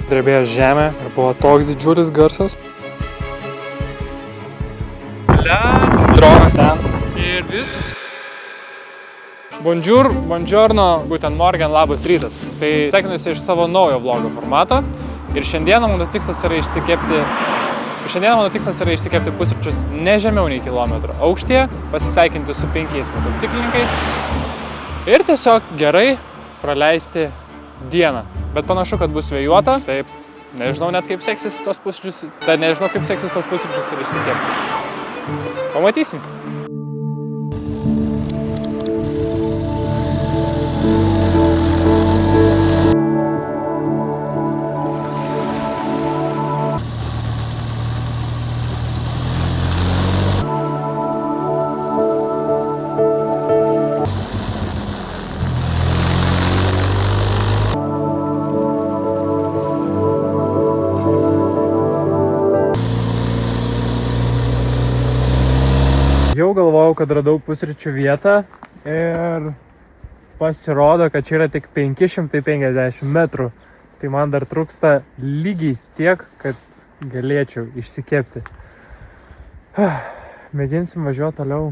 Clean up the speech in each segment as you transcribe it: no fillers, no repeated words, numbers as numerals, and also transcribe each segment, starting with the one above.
Drebėjo žemė ir buvo toks didžiulis garsas. Dronas ten. Ir viskas. Bonjour, buongiorno, būtent morgen, labas rytas. Tai sveikinuosi iš savo naujo vlogo formato. Ir šiandieną mano tikslas yra išsikepti pusryčius ne žemiau nei kilometro aukštyje, pasisveikinti su 5 motociklininkais ir tiesiog gerai praleisti dieną. Bet panašu, kad bus vėjuota, taip nežinau net kaip seksis tos pusryčius, ir išsikepti. Pamatysim. Jau galvojau, kad radau pusryčių vietą ir pasirodo, kad čia yra tik 550 metrų. Tai man dar trūksta lygiai tiek, kad galėčiau išsikepti. Mėginsim važiuoti toliau.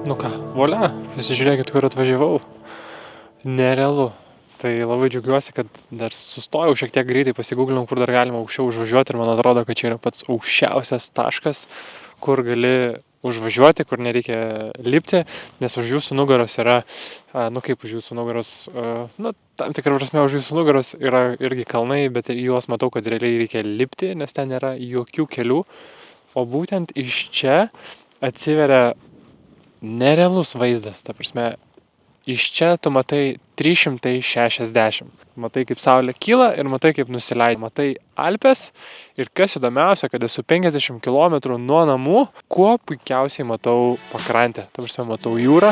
Nu ką, volia, pasižiūrėkit, kur atvažiavau. Nerealu. Tai labai džiaugiuosi, kad dar sustojau šiek tiek greitai, pasigūglinau, kur dar galima aukščiau užvažiuoti ir man atrodo, kad čia yra pats aukščiausias taškas, kur gali užvažiuoti, kur nereikia lipti, nes už jūsų nugaros yra, kaip už jūsų nugaros, tam tikrą prasme už jūsų nugaros yra irgi kalnai, bet juos matau, kad realiai reikia lipti, nes ten nėra jokių kelių, o būtent iš čia atsiveria nerealus vaizdas, ta prasme, iš čia tu matai 360. Matai, kaip saulė kyla ir matai, kaip nusileidžia. Matai Alpes ir kas įdomiausia, kad esu 50 km nuo namų, kuo puikiausiai matau pakrantę. Ta prasme, matau jūrą.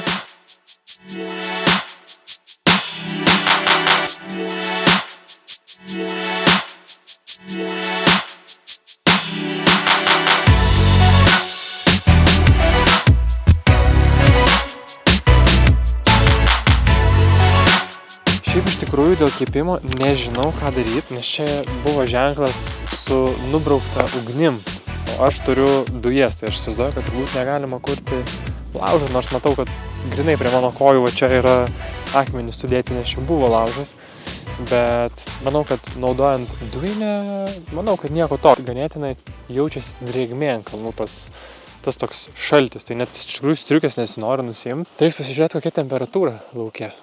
Šiaip iš tikrųjų dėl kepimo nežinau, ką daryti, nes čia buvo ženklas su nubraukta ugnim, o aš turiu dujas, tai aš įsivaizduoju, kad turbūt negalima kurti laužą, nors matau, kad grinai prie mano kojų va čia yra akmenys sudėti, nes čia buvo laužas, bet manau, kad naudojant dujinę, manau, kad nieko to. Ganėtinai jaučiasi drėgmė ant kalnų, tas toks šaltis, tai net iš tikrųjų striukės nesinori nusiimti. Reiks pasižiūrėti, kokia temperatūra lauke.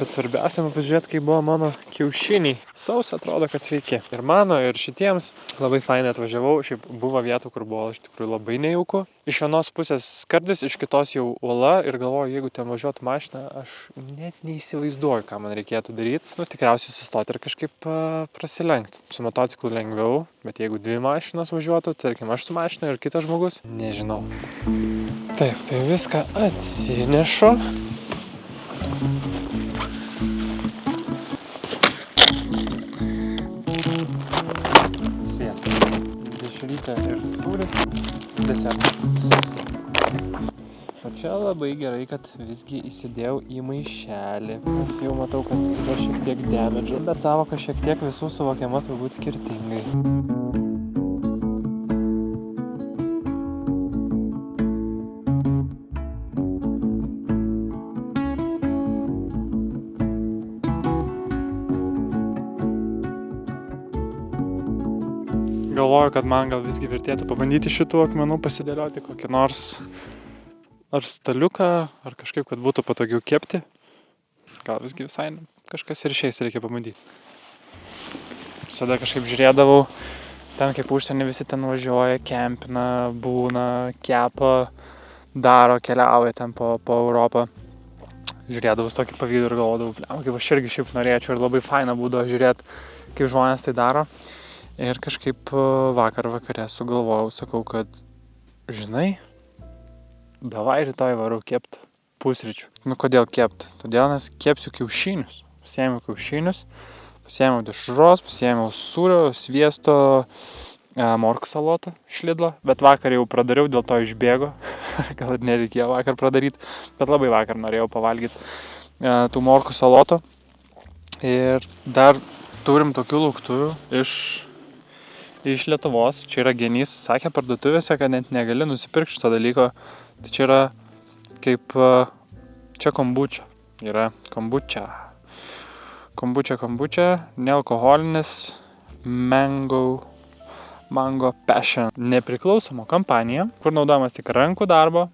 Bet svarbiausia, pasižiūrėti, kaip buvo mano kiaušiniai. Saus atrodo, kad sveiki. Ir mano, ir šitiems labai fainai atvažiavau. Šiaip buvo vietų, kur buvo iš tikrųjų labai nejauku. Iš vienos pusės skardis, iš kitos jau uola. Ir galvoju, jeigu ten važiuotų mašiną, aš net neįsivaizduoju, ką man reikėtų daryti. Tikriausiai sustoti ir kažkaip prasilenkti. Su motociklu lengviau, bet jeigu 2 mašinos važiuotų, tarkim, aš su mašina ir kitas žmogus, nežinau. Taip, tai viską atsinešu. Dešrytė ir sūris, desertas. O čia labai gerai, kad visgi įsidėjau į maišelį, nes jau matau, kad yra šiek tiek damage, bet savoka šiek tiek visų suvokiama turbūt skirtingai. Galvoju, kad man gal visgi vertėtų pabandyti šitų akmenų pasidėlioti kokį nors ar staliuką, ar kažkaip, kad būtų patogiau kepti. Gal visgi visai kažkas ir išeis, reikia pabandyti. Visada kažkaip žiūrėdavau, ten kaip užsienį visi ten važiuoja, kempina, būna, kepa, daro, keliauja ten po Europą. Žiūrėdavau tokį pavydą ir galvodavau, kaip aš irgi šiaip norėčiau ir labai faina būdavo žiūrėti, kaip žmonės tai daro. Ir kažkaip vakare sugalvojau, sakau, kad žinai, davai rytoj varau kept. pusryčių. Nu, kodėl kept? Todėl nes kepsiu kiaušinius. Pasiėmiau kiaušinius, pasiėmiau dešros, pasiėmiau sūrio, sviesto, morkų salotą iš Lidlo, bet vakar jau pradariau, dėl to išbėgo. Gal ir nereikėjo vakar pradaryti, bet labai vakar norėjau pavalgyti tų morkų salotų. Ir dar turim tokių lauktuvių iš Lietuvos. Čia yra Genys, sakė parduotuvėse, kad net negali nusipirkti šito dalyko. Tai čia yra kaip čia kombučia. Yra kombučia. Kombučia, nealkoholinis Mango Passion. Nepriklausoma kompanija, kur naudojamas tik rankų darbo,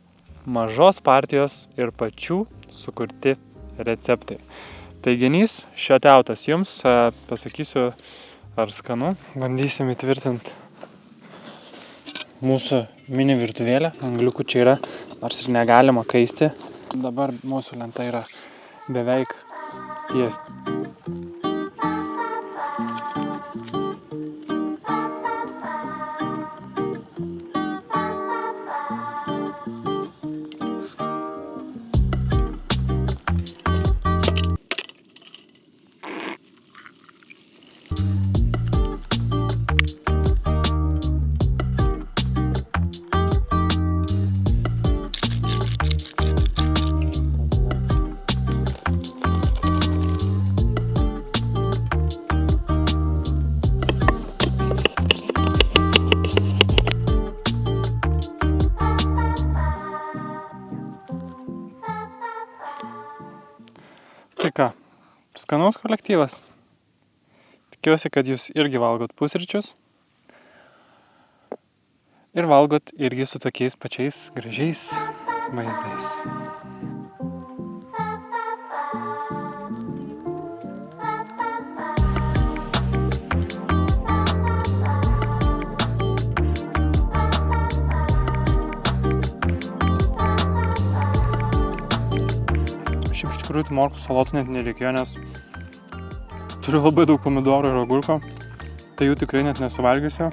mažos partijos ir pačių sukurti receptai. Tai Genys, šioteutas jums, pasakysiu, ar skanu. Bandysim įtvirtinti mūsų mini virtuvėlę. Angliukų čia yra, nors ir negalima kaisti. Dabar mūsų lenta yra beveik ties. Tai ką, skanaus kolektyvas. Tikiuosi, kad jūs irgi valgot pusryčius. Ir valgot irgi su tokiais pačiais gražiais vaizdais. Šiaip iš tikrųjų morkų salotų net nereikėjo, nes turiu labai daug pomidorų ir agurko, tai jų tikrai net nesuvalgysiu.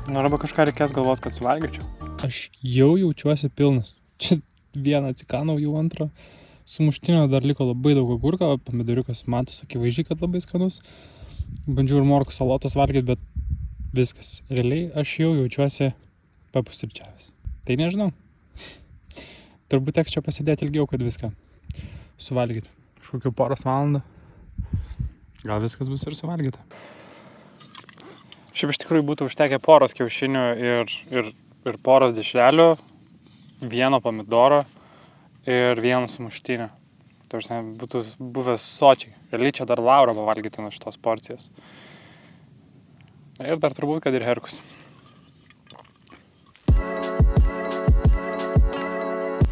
Nu, arba kažką reikės galvoti, kad suvalgyčiau. Aš jau jaučiuosi pilnas. Čia vieną atsikanau, jau antrą. Sumuštinio dar liko labai daug agurko, pomidoriukas matos akivaizdžiai, kad labai skanus. Bandžiau ir morkų salotos valgyti, bet viskas. Realiai aš jau jaučiuosi papusryčiavęs. Tai nežinau. Turbūt teks čia pasidėti ilgiau, kad viską suvalgyti. Kažkokiu poros valandų. Gal viskas bus ir suvalgyta. Šiaip iš tikrųjų būtų užtekę poros kiaušinių ir poros dešrelių, vieno pomidoro ir vieno sumuštinio. Tai būtų buvęs sočiai. Realiai čia dar Laura pavalgyti nuo šitos porcijos. Ir dar turbūt, kad ir Herkus.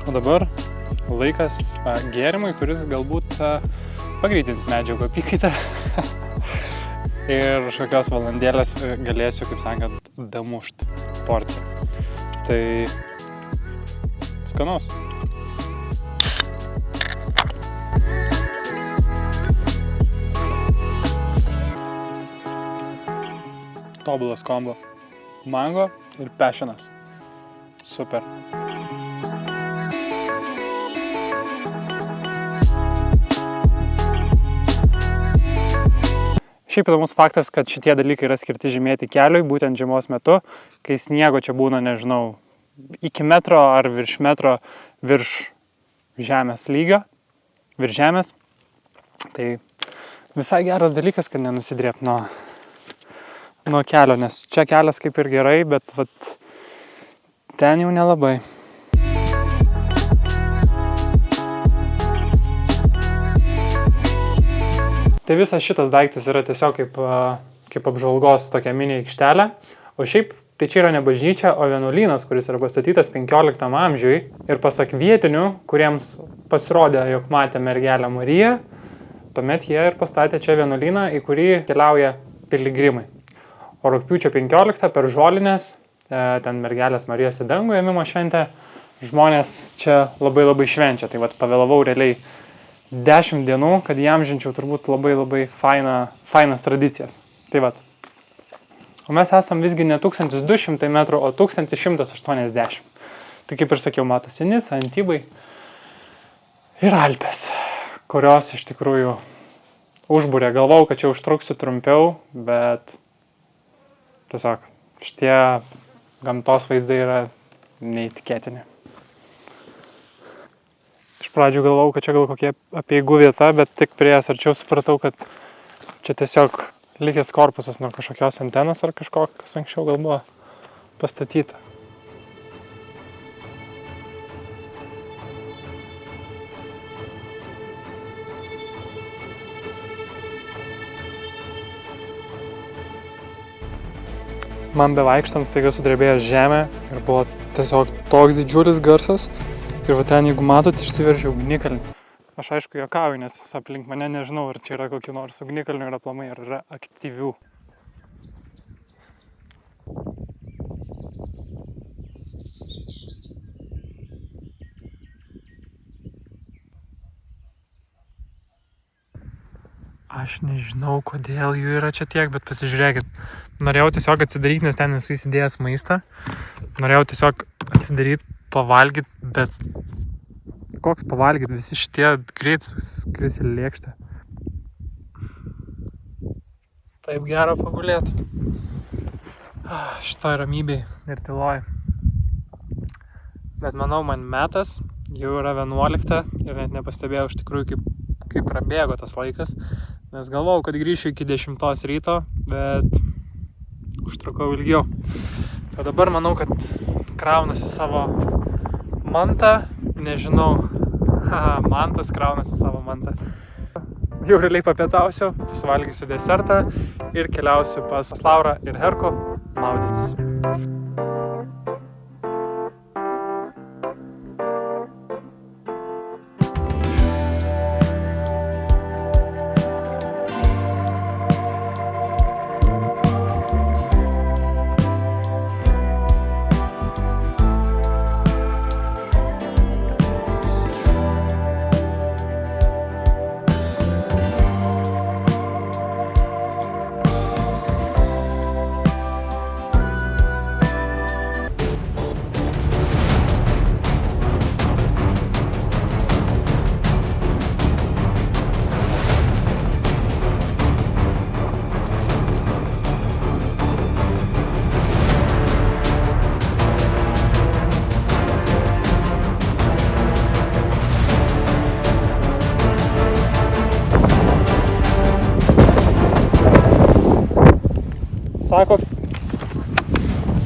O dabar laikas gėrimui, kuris galbūt pagreitins medžiagų apykaitą. Ir kažkokios valandėlės galėsiu, kaip sakant, damušt porciją. Tai skanaus. Tobulas kombo. Mango ir passionas. Super. Šiaip įdomus faktas, kad šitie dalykai yra skirti žymėti keliui, būtent žiemos metu, kai sniego čia būna, nežinau, iki metro ar virš metro virš žemės lygio, virš žemės. Tai visai geras dalykas, kad nenusidrėp nuo kelio, nes čia kelias kaip ir gerai, bet vat, ten jau nelabai. Tai visas šitas daiktas yra tiesiog kaip apžvalgos tokia mini aikštelė. O šiaip tai čia yra ne bažnyčia, o vienuolynas, kuris yra pastatytas 15 amžiui. Ir pasak vietinių, kuriems pasirodė, jog matė mergelę Mariją, tuomet jie ir pastatė čia vienuolyną, į kurį keliauja piligrimai. O rugpjūčio 15 per žolinės, ten mergelės Marijos į dangų ėmimo šventę, žmonės čia labai švenčia. Tai vat pavėlavau realiai 10 dienų, kad įamžinčiau turbūt labai fainas tradicijas. Tai vat. O mes esam visgi ne 1200 metrų, o 1180. Tai kaip ir sakiau, matosi Nica, Antibai ir Alpės, kurios iš tikrųjų užbūrė. Galvau, kad čia užtruksiu trumpiau, bet tiesiog šitie gamtos vaizdai yra neįtikėtini. Iš pradžių galvau, kad čia gal kokie apieigų vieta, bet tik priėjęs arčiau supratau, kad čia tiesiog likęs korpusas nuo kažkokios antenos ar kažko, kas anksčiau gal buvo pastatyta. Man bevaikštant staiga sudrebėjo žemė ir buvo tiesiog toks didžiulis garsas. Ir va ten, jeigu matot, išsiveržė ugnikalnis. Aš aišku juokauju, nes aplink mane nežinau, ar čia yra kokių nors ugnikalnių ir aplamai, ar yra aktyvių. Aš nežinau, kodėl jų yra čia tiek, bet pasižiūrėkit. Norėjau tiesiog atsidaryti, nes ten esu įsidėjęs maistą. Norėjau tiesiog atsidaryti, pavalgyti, bet koks pavalgyti, visi šitie greit skris į lėkštę. Taip gera pagulėti. Šitoj ramybėj ir tyloj. Bet manau, man metas, jau yra 11 ir net nepastebėjau iš tikrųjų, kaip prabėgo tas laikas. Nes galvojau, kad grįšiu iki 10 ryto, bet užtrukau ilgiau. O dabar manau, kad kraunasi savo mantą, nežinau, mantas kraunasi savo mantą. Jau realiai papietausiu, suvalgysiu desertą ir keliausiu pas Laurą ir Herku maudytis.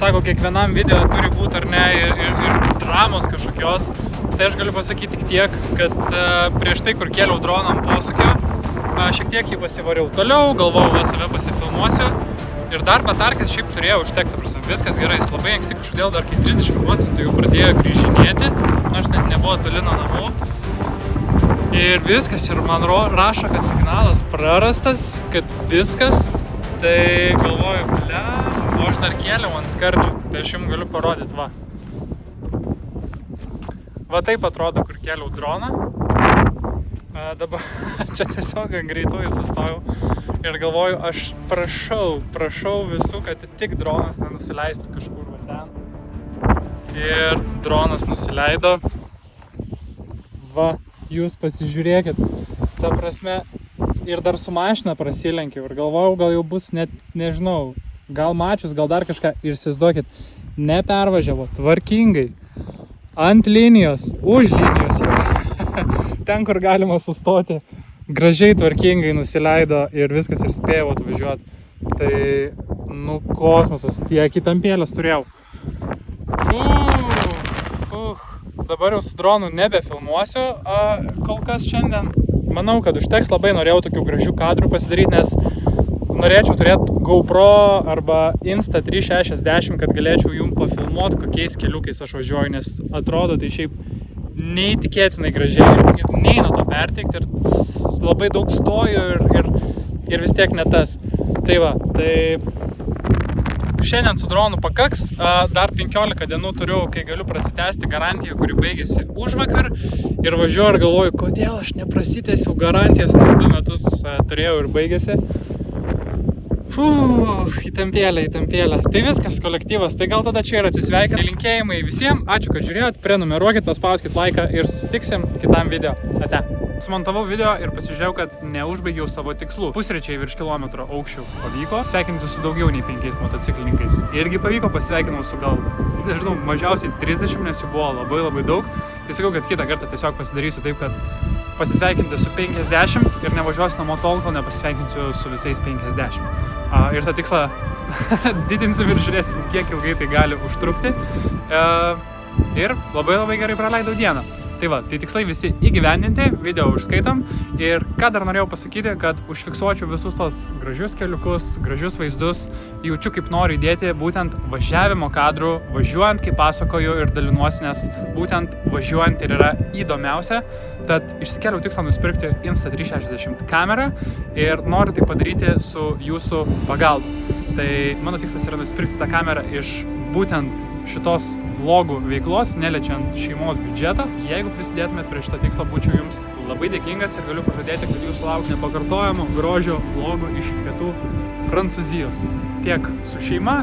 Sako, kiekvienam video turi būti ar ne ir dramos kažkokios. Tai aš galiu pasakyti tik tiek, kad prieš tai, kur kėliau droną ant posūkio, šiek tiek jį pasivariau toliau, galvojau, save pasifilmuosiu. Ir dar batarkės šiaip turėjau užtekti, viskas gerai, jis labai anksti kažkodėl dar kai 30% jau pradėjo grįžinėti, nors net nebuvo toli nuo namų. Ir viskas, ir man rašo, kad signalas prarastas, kad viskas. Tai galvoju, o aš dar kėliau ant skardžių, tai aš jums galiu parodyti, va. Va taip atrodo, kur kėliau droną. Dabar čia tiesiog greitųjų sustojau ir galvoju, aš prašau visų, kad tik dronas nenusileistų kažkur va ten. Ir dronas nusileido. Va, jūs pasižiūrėkit, ta prasme, ir dar su mašina prasilenkiau ir galvojau, gal jau bus net, nežinau, gal mačius, gal dar kažką. Ir įsivaizduokit, nepervažiavo tvarkingai, ant linijos, už linijos jau, ten, kur galima sustoti, gražiai tvarkingai nusileido ir viskas ir spėjau atvažiuoti. Tai, kosmosas, tiek įtampėlės turėjau. Dabar jau su dronu nebefilmuosiu kol kas šiandien. Manau, kad užteks, labai norėjau tokių gražių kadrų pasidaryti, nes norėčiau turėti GoPro arba Insta360, kad galėčiau jums pafilmuoti, kokiais keliukais aš važiuoju, nes atrodo tai šiaip neįtikėtinai gražiai ir neina to perteikti ir labai daug stoju ir vis tiek ne tas. Tai va, tai šiandien su dronu pakaks, dar 15 dienų turiu, kai galiu prasitęsti garantiją, kuri baigėsi užvakar ir važiuoju ir galvoju, kodėl aš neprasitęsiu garantijas, nes 2 metus turėjau ir baigėsi. Įtampėlė. Tai viskas, kolektyvas. Tai gal tada čia ir atsisveikinti. Linkėjimai visiems. Ačiū, kad žiūrėjot. Prenumeruokit, paspauskit laiką ir susitiksim kitam video. Ate. Sumontavau video ir pasižiūrėjau, kad neužbaigiau savo tikslų. Pusryčiai virš kilometro aukščių pavyko. Sveikinti su daugiau nei 5 motociklininkais. Irgi pavyko, pasveikinau su gal, nežinau, mažiausiai 30, nes jų buvo labai daug. Tai sakau, kad kitą kartą tiesiog pasidarysiu taip, kad pasisveikinti su 50 ir nevažiuosiu namo tol, kol nepasveikinsiu su visais 50. Ir tą tikslą didinsim ir žiūrėsim, kiek ilgai tai gali užtrukti. Ir labai gerai praleidau dieną. Tai va, tai tikslai visi įgyvendinti, video užskaitom. Ir ką dar norėjau pasakyti, kad užfiksuočiau visus tos gražius keliukus, gražius vaizdus, jaučiu kaip noriu įdėti būtent važiavimo kadrų, važiuojant, kaip pasakoju ir dalinuosi, nes būtent važiuojant ir yra įdomiausia. Tad išsikėliau tikslą nusipirkti Insta360 kamerą ir noriu tai padaryti su jūsų pagalba. Tai mano tikslas yra nusipirkti tą kamerą iš būtent šitos vlogų veiklos, neliečiant šeimos biudžetą. Jeigu prisidėtumėt prie šito tikslo, būčiau jums labai dėkingas ir galiu pažadėti, kad jūsų lauks nepakartojamo grožio vlogų iš pietų Prancūzijos. Tiek su šeima,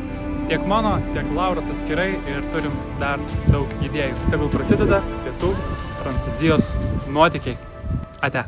tiek mano, tiek Lauros atskirai ir turim dar daug idėjų. Tegul prasideda pietų Prancūzijos nuotykiai. Ate.